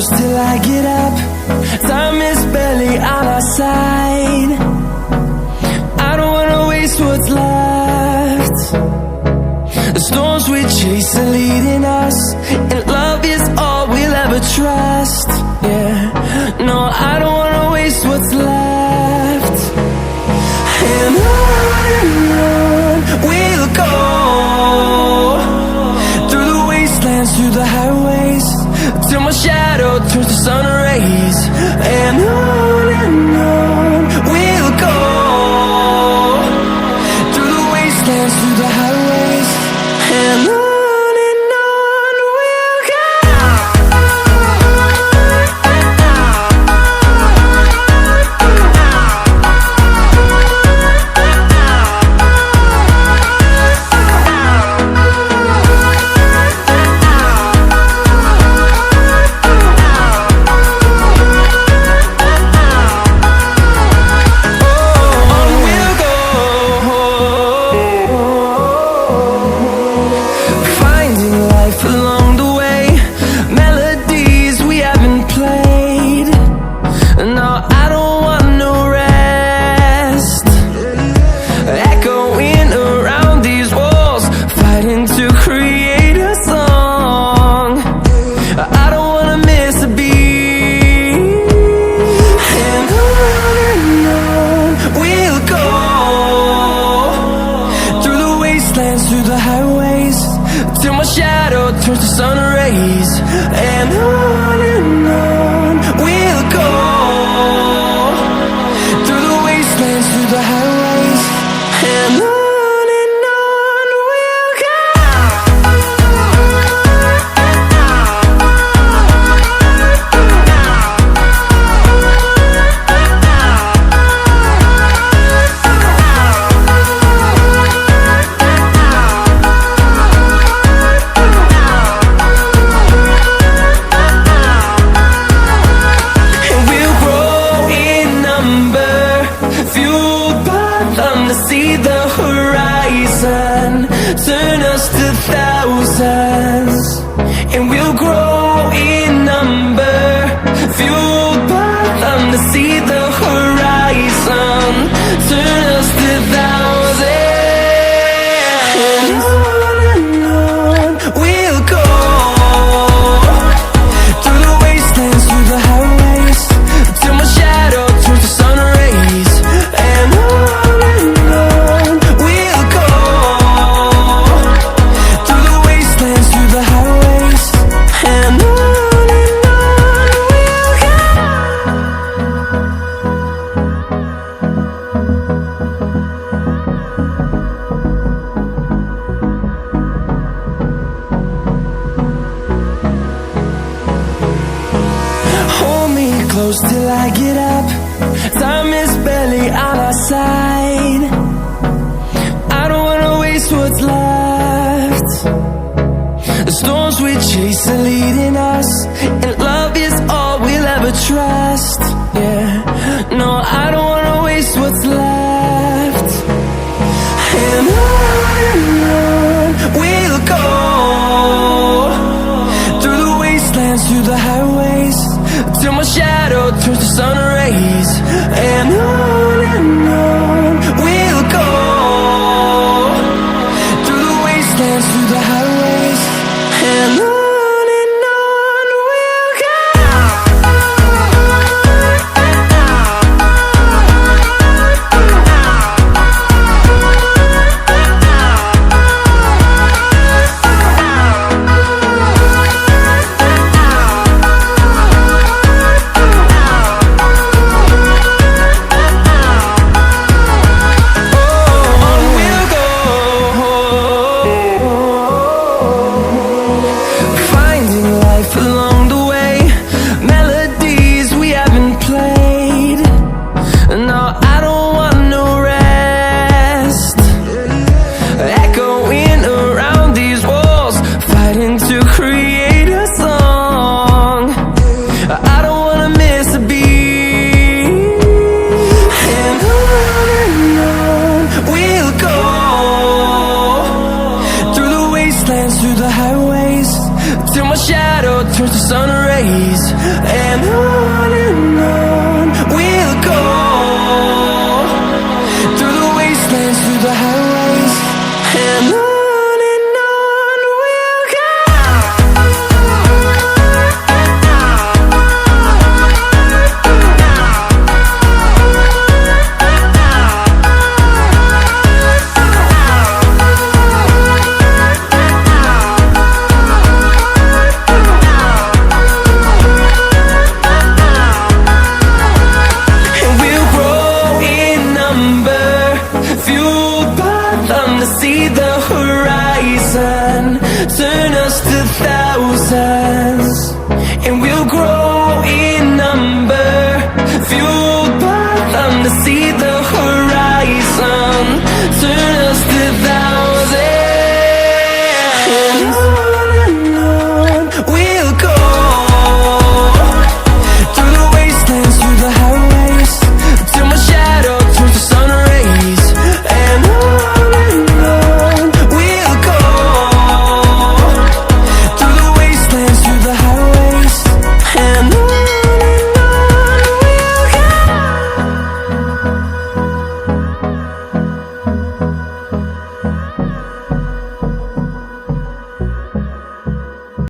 close till I get up. Time is barely on our side. I don't wanna waste what's left. The storms we chase are leading us, and love is all we'll ever trust. Yeah, no, I don't wanna waste what's left. And on we'll go, through the wastelands, through the highways, till my shadow turns to sun rays. And on we'll go, through the wastelands, through the highways, and on we'll go. Through the highways, till my shadow turns to sun rays. And on we'll go, through the wastelands, through the highways, and on we'll go. See the horizon, turn us to thousands, and we'll grow in number, fueled by them to see the horizon, turn us to thousands, and on we'll go, through the wastelands, through the highways, till my shadow turns to sun rays. And on close till I get up. Time is barely on our side. I don't wanna waste what's left. The storms we chase are leading us, and love is all we'll ever trust. Yeah, no, I don't wanna waste what's left. And on we'll go, through the wastelands, through the highways, till my shadow turns to sun rays. And on